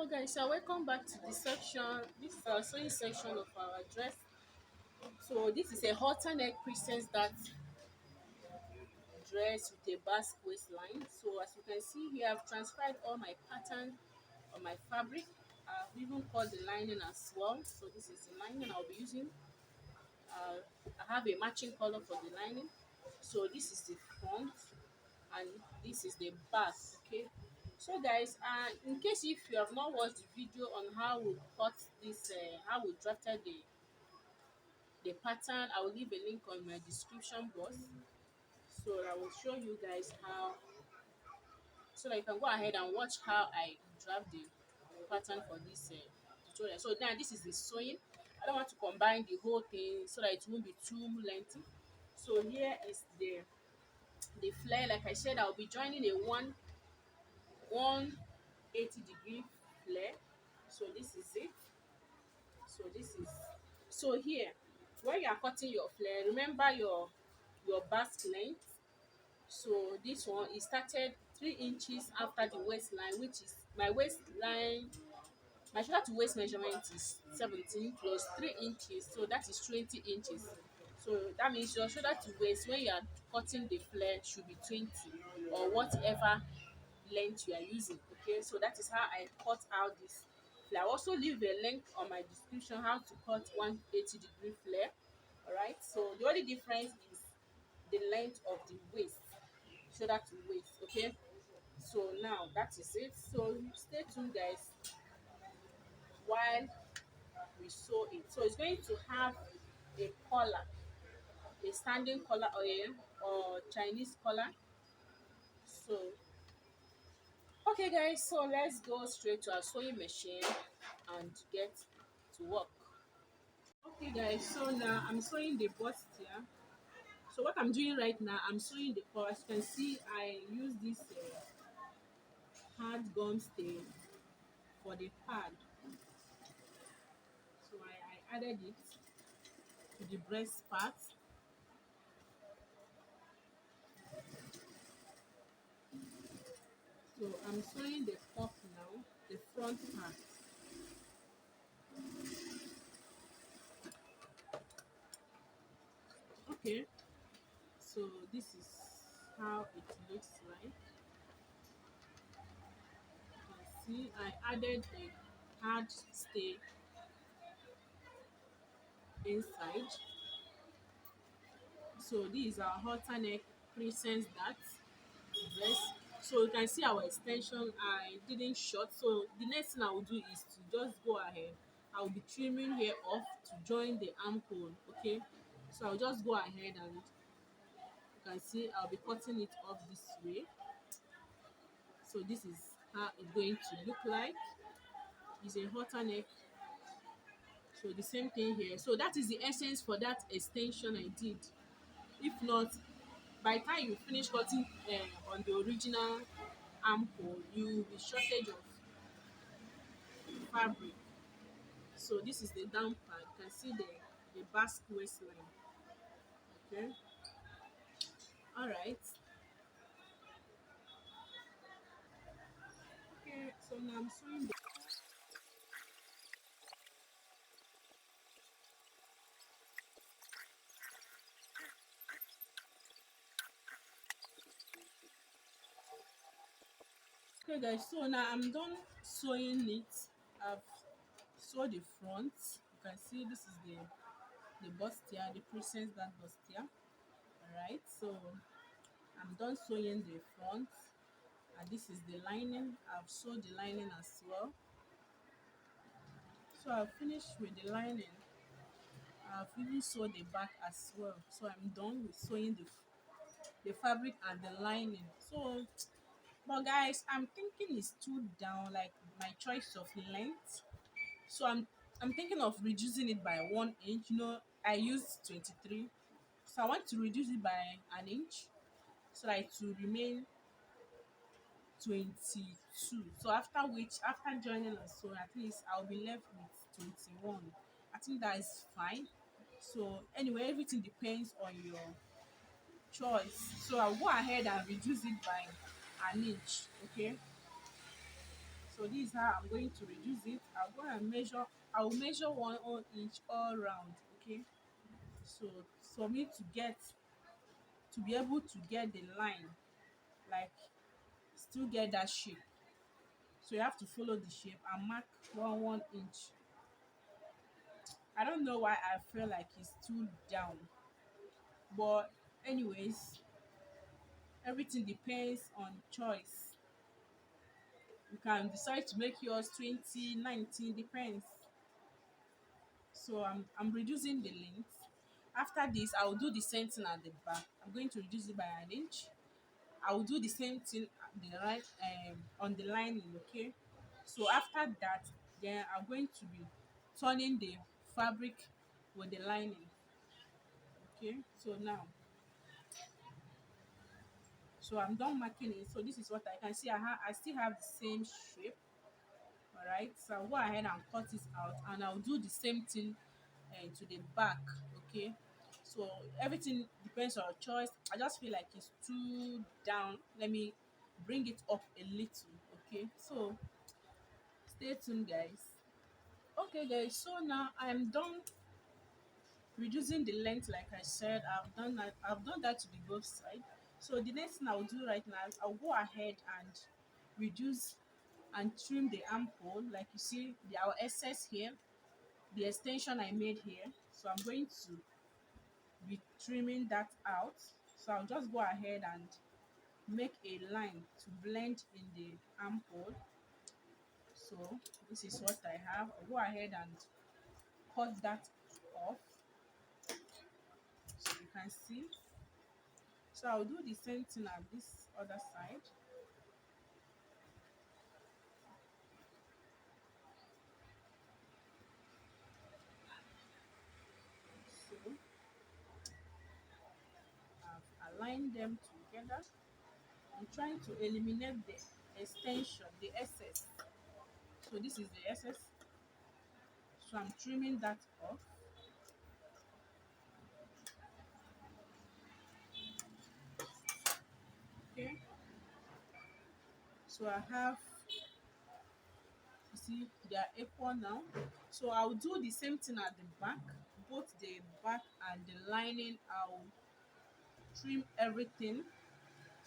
Hello guys, so welcome back to the section. This is our sewing section of our dress. So this is a halter neck princess that dress with a basque waistline. So as you can see here, I've transferred all my pattern on my fabric. I've even cut the lining as well. So this is the lining I'll be using. I have a matching color for the lining. So this is the front and this is the back. Okay, so guys, in case if you have not watched the video on how we cut this, how we drafted the pattern, I will leave a link on my description box, so I will show you guys how, so that you can go ahead and watch how I draft the pattern for this tutorial. So now this is the sewing. I don't want to combine the whole thing so that it won't be too lengthy. So here is the flare. Like I said, I'll be joining a 180-degree flare. So this is it. So here, when you are cutting your flare, remember your bust length. So this one is started 3 inches after the waistline, which is my waistline. My shoulder to waist measurement is 17 plus 3 inches, so that is 20 inches. So that means your shoulder to waist when you are cutting the flare should be 20, or whatever length you are using. Okay, so that is how I cut out this flare. I also leave a link on my description how to cut 180-degree flare. All right, so the only difference is the length of the waist, shoulder to waist. Okay, so now that is it. So stay tuned guys while we sew it. So it's going to have a collar, a standing collar, or Chinese collar. So okay guys, so let's go straight to our sewing machine and get to work. Okay guys, so now I'm sewing the bustier. So what I'm doing right now, I'm sewing the collar. As you can see, I use this hard gum stain for the pad. So I added it to the breast part. So I'm sewing the top now, the front part. Okay, so this is how it looks like. You can see I added a hard stay inside. So this is our halter neck presence that dress. So you can see our extension I didn't short. So the next thing I will do is to just go ahead. I will be trimming here off to join the armhole. Okay, so I'll just go ahead and you can see I'll be cutting it off this way. So this is how it's going to look like. It's a halter neck. So the same thing here. So that is the essence for that extension I did. If not, by the time you finish cutting on the original armhole, you will be shortage of fabric. So this is the down part. You can see the basque waistline. Okay, all right. Okay, so now I'm sewing the. Okay guys, so now I'm done sewing it. I've sewed the front. You can see this is the bustier, the presence that bustier. All right, so I'm done sewing the front, and this is the lining. I've sewed the lining as well. So I've finished with the lining. I've even sewed the back as well. So I'm done with sewing the fabric and the lining. So, but guys, I'm thinking it's too down, like my choice of length. So I'm thinking of reducing it by 1 inch. I used 23, so I want to reduce it by an inch so that it will remain 22. So after joining and so at least I'll be left with 21. I think that is fine. So anyway, everything depends on your choice. So I'll go ahead and reduce it by an inch. Okay, So this is how I'm going to reduce it. I'll go and measure. I'll measure 1 inch all round. Okay. So for me to get, to be able to get the line, like still get that shape. So you have to follow the shape and mark 1 inch. I don't know why I feel like it's too down, but anyways, everything depends on choice. You can decide to make yours 20, 19, depends. So I'm reducing the length. After this, I will do the same thing at the back. I'm going to reduce it by 1 inch. I will do the same thing at the right on the lining. Okay. So after that, then I'm going to be turning the fabric with the lining. Okay. So now, so I'm done marking it. So this is what I can see. I still have the same shape. All right. So I'll go ahead and cut it out, and I'll do the same thing to the back. Okay. So everything depends on your choice. I just feel like it's too down. Let me bring it up a little. Okay. So stay tuned, guys. Okay, guys. So now I'm done reducing the length. Like I said, I've done that to the both side. So the next thing I'll do right now is I'll go ahead and reduce and trim the armhole. Like you see our excess here, the extension I made here. So I'm going to be trimming that out. So I'll just go ahead and make a line to blend in the armhole. So this is what I have. I'll go ahead and cut that off so you can see. So I'll do the same thing at this other side. So I've aligned them together. I'm trying to eliminate the extension, the excess. So this is the excess. So I'm trimming that off. Okay. So I have, you see, they are equal now. So I'll do the same thing at the back, both the back and the lining. I'll trim everything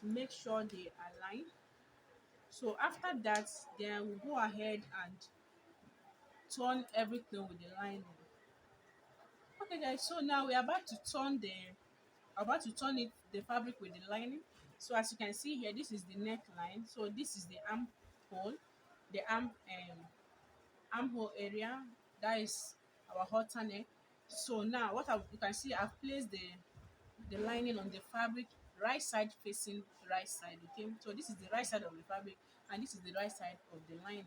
to make sure they align. So after that, then we'll go ahead and turn everything with the lining. Okay, guys. So now we're about to turn it the fabric with the lining. So as you can see here, this is the neckline. So this is the armhole, the armhole area. That is our halter neck. So now you can see I've placed the lining on the fabric, right side facing right side. Okay, so this is the right side of the fabric, and this is the right side of the lining.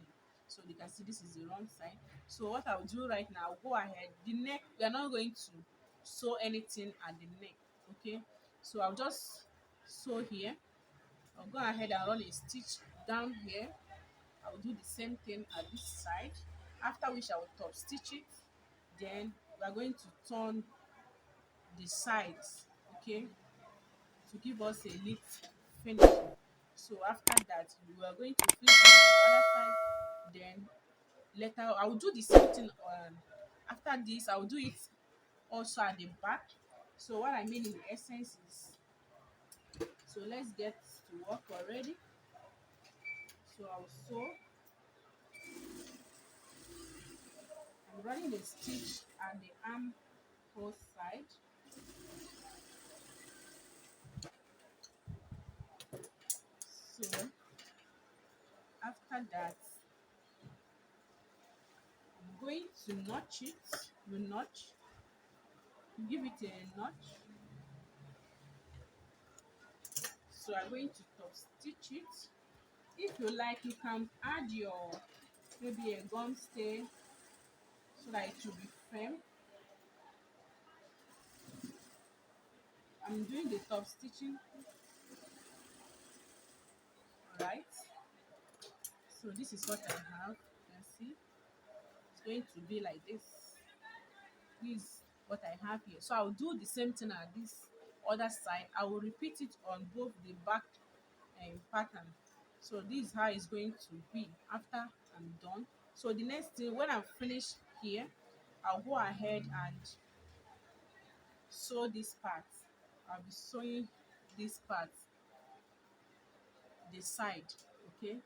So you can see this is the wrong side. So what I'll do right now, I'll go ahead. The neck, we are not going to sew anything at the neck. Okay, so I'll just sew here. I'll go ahead and run a stitch down here. I'll do the same thing at this side, after which I will top stitch it. Then we are going to turn the sides, okay, to give us a neat finish. So after that, we are going to flip it to the other side. Then later I will do the same thing on, after this I will do it also at the back. So what I mean in the essence is, so let's get to work already. So I'll sew. I'm running a stitch at the armhole side. So after that, I'm going to notch it. You notch, you give it a notch. So I'm going to top stitch it. If you like, you can add your, maybe a gum stay, so that it will be firm. I'm doing the top stitching, right? So this is what I have. You can see it's going to be like this. This is what I have here. So I'll do the same thing at this other side. I will repeat it on both the back pattern. So this is how it's going to be after I'm done. So the next thing, when I'm finished here, I'll go ahead and sew this part. I'll be sewing this part, the side. Okay.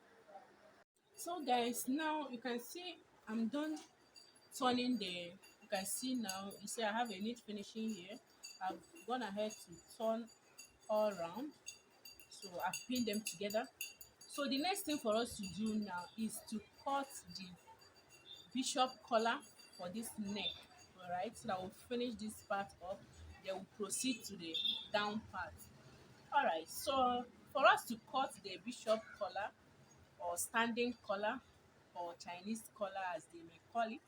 So guys, now you can see I'm done turning the, you can see now, you see I have a neat finishing here. I've gone ahead to turn all around. So I've pinned them together. So the next thing for us to do now is to cut the bishop collar for this neck. All right, so that we'll finish this part up, then we'll proceed to the down part. All right, so for us to cut the bishop collar or standing collar or Chinese collar as they may call it,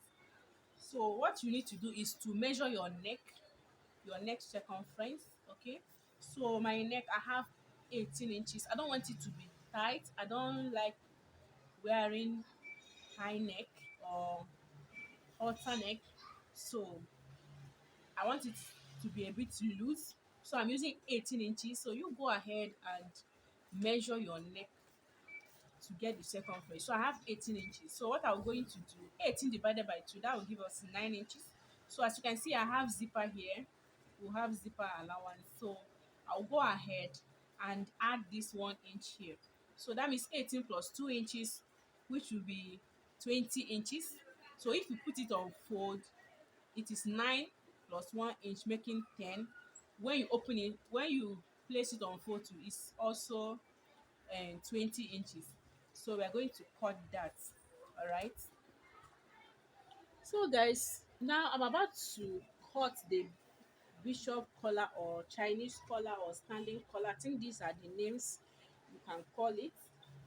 so what you need to do is to measure your neck circumference. Okay, so my neck, I have 18 inches. I don't want it to be tight. I don't like wearing high neck or halter neck, so I want it to be a bit loose. So I'm using 18 inches. So you go ahead and measure your neck to get the circumference. So I have 18 inches. So what I'm going to do, 18 divided by 2, that will give us 9 inches. So as you can see, I have zipper here. We'll have zipper allowance. So I'll go ahead and add this 1 inch here. So that means 18 plus 2 inches, which will be 20 inches. So if you put it on fold, it is 9 plus 1 inch, making 10. When you open it, when you place it on fold too, it's also 20 inches. So we are going to cut that. All right, so guys, now I'm about to cut the bishop collar or Chinese collar or standing collar. I think these are the names you can call it.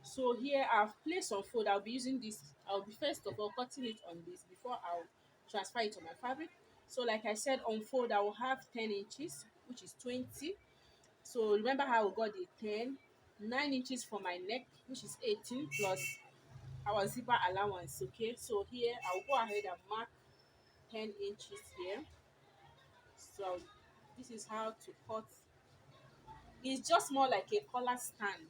So here I've placed on fold. I'll be using this. I'll be first of all cutting it on this before I'll transfer it to my fabric. So like I said, on fold I will have 10 inches, which is 20. So remember how we got the 10, 9 inches for my neck, which is 18, plus our zipper allowance. Okay, so here I'll go ahead and mark 10 inches here. So this is how to cut. It's just more like a collar stand,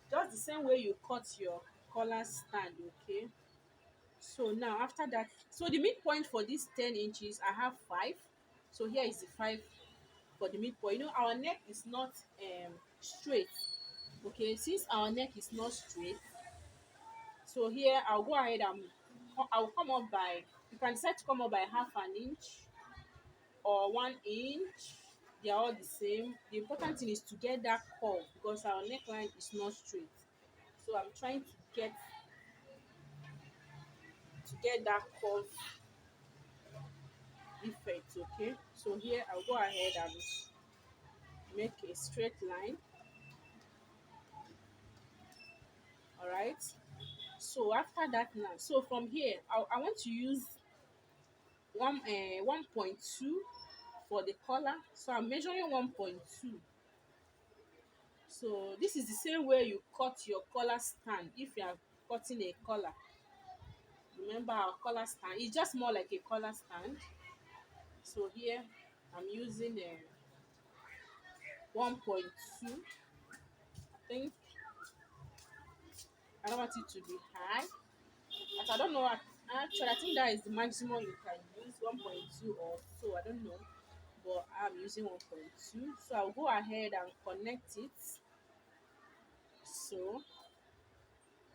just the same way you cut your collar stand. Okay, so now after that, so the midpoint for this 10 inches, I have 5. So here is the 5 for the midpoint. You know, our neck is not straight. Okay, since our neck is not straight, so here I'll go ahead and I'll come up by, you can decide to come up by half an inch or 1 inch. They are all the same. The important thing is to get that curve because our neckline is not straight. So I'm trying to get that curve effect. Okay, so here I'll go ahead and make a straight line. All right, so after that now, so from here I want to use 1.2 for the collar. So I'm measuring 1.2. So this is the same way you cut your collar stand. If you are cutting a collar, remember our collar stand, it's just more like a collar stand. So here I'm using a 1.2. I think I don't want it to be high, as I don't know, actually I think that is the maximum you can use, 1.2 or so, I don't know, but I'm using 1.2. So I'll go ahead and connect it. So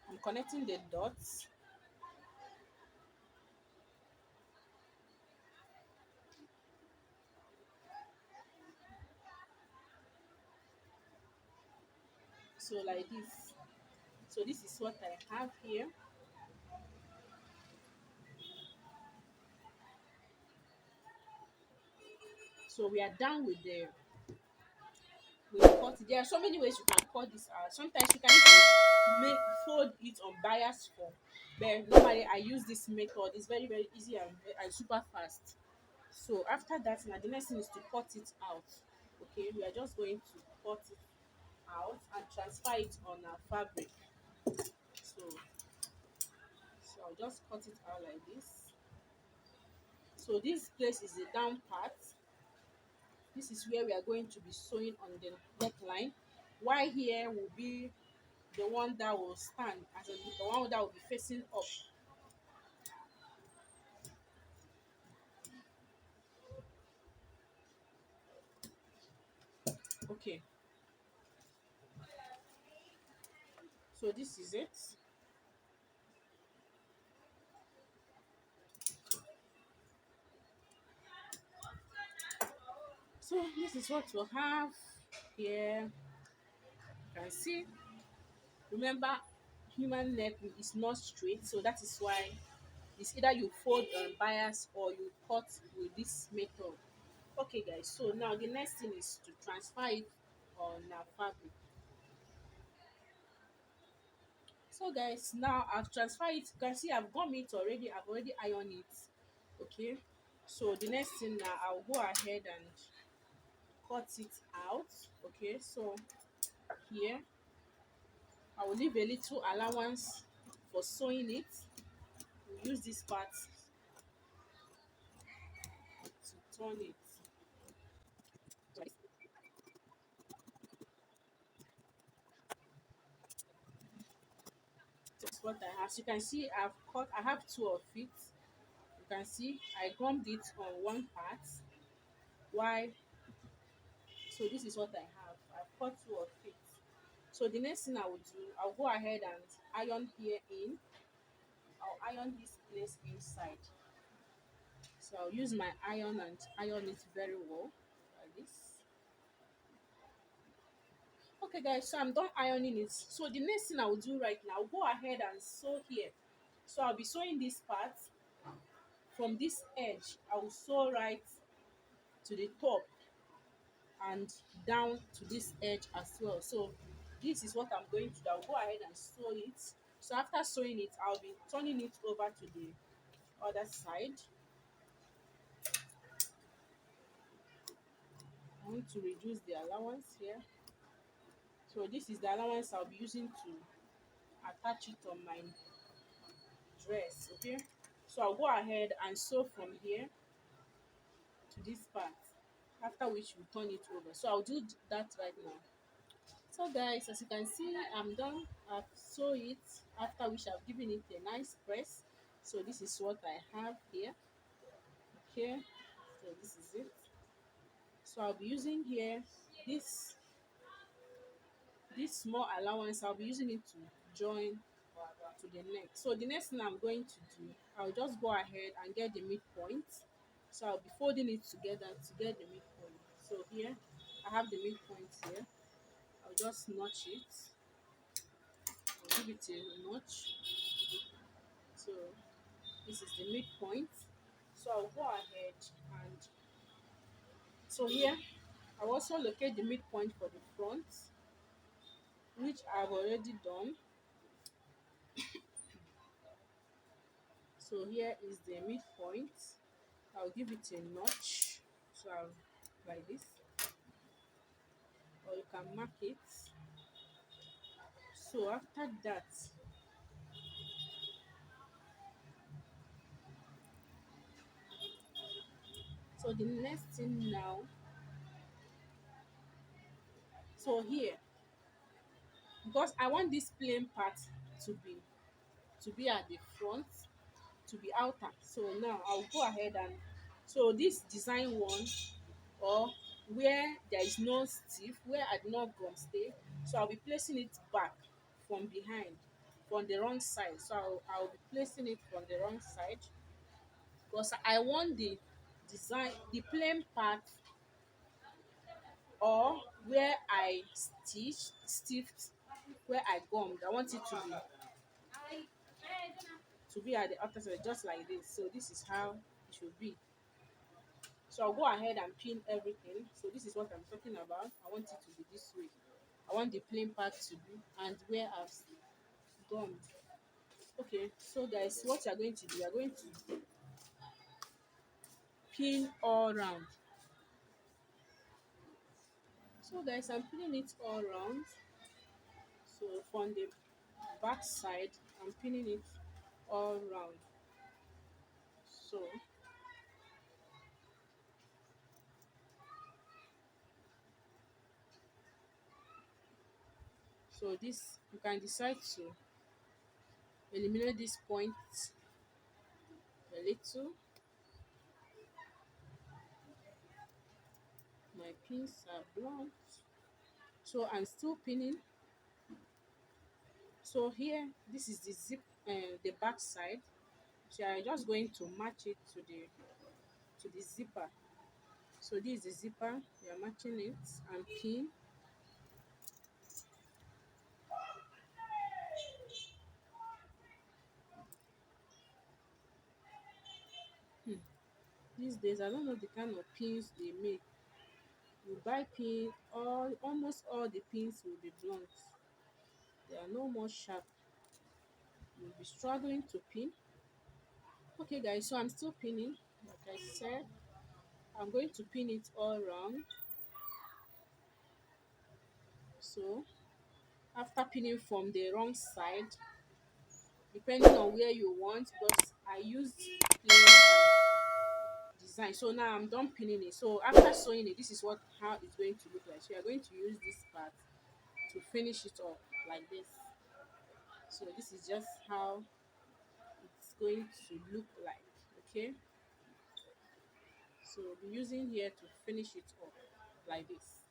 I'm connecting the dots. So like this. So this is what I have here. So we are done with the cut. There are so many ways you can cut this out. Sometimes you can even make fold it on bias form, but normally I use this method. It's very easy and super fast. So after that, now the next thing is to cut it out. Okay, we are just going to cut it out and transfer it on our fabric. So I'll just cut it out like this. So this place is the down part. This is where we are going to be sewing on the neckline. While here will be the one that will stand, as in the one that will be facing up. Okay, so this is it. So this is what we'll have here. You can see, remember, human neck is not straight, so that is why it's either you fold on bias or you cut with this method. Okay guys, so now the next thing is to transfer it on our fabric. So guys, now I've transferred it. You can see I've gum it already. I've already ironed it. Okay, so the next thing now, I'll go ahead and cut it out. Okay, so here I will leave a little allowance for sewing it. We'll use this part to turn it. So that's what I have. So you can see I have two of it. You can see I gummed it on one part. Why? So this is what I have. I've cut two of it. So the next thing I will do, I'll go ahead and iron here in. I'll iron this place inside. So I'll use my iron and iron it very well like this. Okay guys, so I'm done ironing it. So the next thing I will do right now, I'll go ahead and sew here. So I'll be sewing this part from this edge. I will sew right to the top and down to this edge as well. So this is what I'm going to do. I'll go ahead and sew it. So after sewing it, I'll be turning it over to the other side. I want to reduce the allowance here. So this is the allowance I'll be using to attach it on my dress. Okay, so I'll go ahead and sew from here to this part, after which we turn it over. So I'll do that right now. So guys, as you can see, I'm done. I've sewn it, after which I've given it a nice press. So this is what I have here. Okay, so this is it. So I'll be using here this small allowance. I'll be using it to join to the neck. So the next thing I'm going to do, I'll just go ahead and get the midpoint. So I'll be folding it together to get the midpoint. So here I have the midpoint here. I'll just notch it. I'll give it a notch. So this is the midpoint. So I'll go ahead and so here I'll also locate the midpoint for the front, which I've already done. So here is the midpoint. I'll give it a notch. So I'll like this, or you can mark it. So after that, so the next thing now, so here, because I want this plain part to be at the front, to be outer. So now I'll go ahead and so this design one, or where there is no stiff, where I did not gum stay, so I'll be placing it back from behind, from the wrong side. So I'll be placing it from the wrong side, because I want the design, the plain part, or where I stiffed, where I gummed. I want it to be at the outer side, just like this. So this is how it should be. So I'll go ahead and pin everything. So this is what I'm talking about. I want it to be this way. I want the plain part to be and where I've gummed. Okay, so guys, what you're going to do, you're going to pin all round. So guys, I'm pinning it all round. So from the back side, I'm pinning it all round. So So this, you can decide to eliminate this point a little. My pins are blunt, so I'm still pinning. So here, this is the zip, the back side. So I'm just going to match it to the zipper. So this is the zipper, we are matching it and pin. These days I don't know the kind of pins they make. You buy pin, almost all the pins will be blunt. They are no more sharp. You'll be struggling to pin. Okay guys, so I'm still pinning. Like I said, I'm going to pin it all around. So after pinning from the wrong side, depending on where you want, because I used plain design. So now I'm done pinning it. So after sewing it, this is what how it's going to look like. So you're going to use this part to finish it off like this. So this is just how it's going to look like. Okay, so we'll be using here to finish it off like this.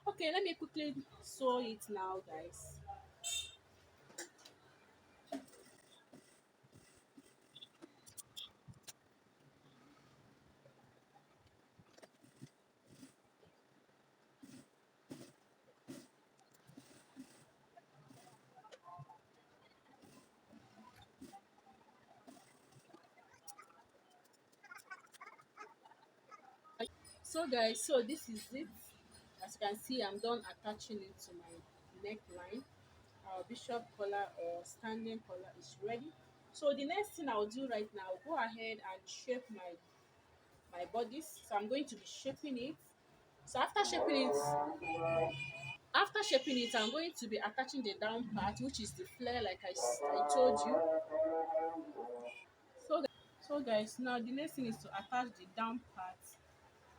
Okay, let me quickly sew it now, guys. So guys, so this is it. As you can see, I'm done attaching it to my neckline. Our bishop collar or standing collar is ready. So the next thing I'll do right now, I'll go ahead and shape my bodice. So I'm going to be shaping it. So after shaping it, I'm going to be attaching the down part, which is the flare, like I told you. So guys, now the next thing is to attach the down part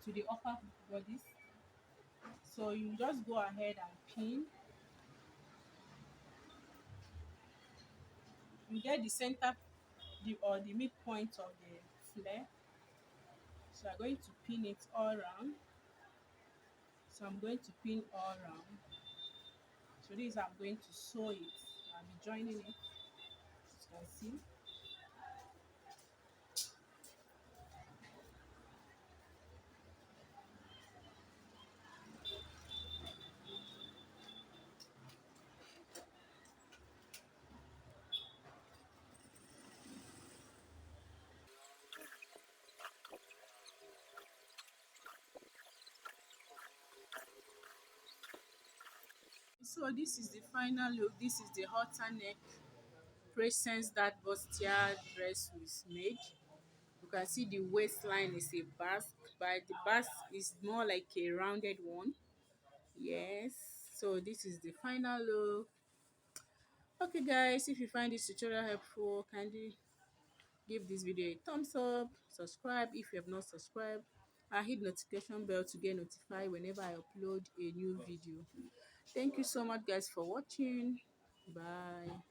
to the upper bodice. So you just go ahead and pin. You get the center, the midpoint of the flare. So I'm going to pin it all around. So I'm going to pin all around. So this I'm going to sew it. I'll be joining it, as you can see. So this is the final look. This is the halter neck presence that bustier dress was made. You can see the waistline is a basque, but the basque is more like a rounded one. Yes. So this is the final look. Okay guys, if you find this tutorial helpful, kindly give this video a thumbs up, subscribe if you have not subscribed, and hit notification bell to get notified whenever I upload a new video. Thank you so much guys for watching. Bye.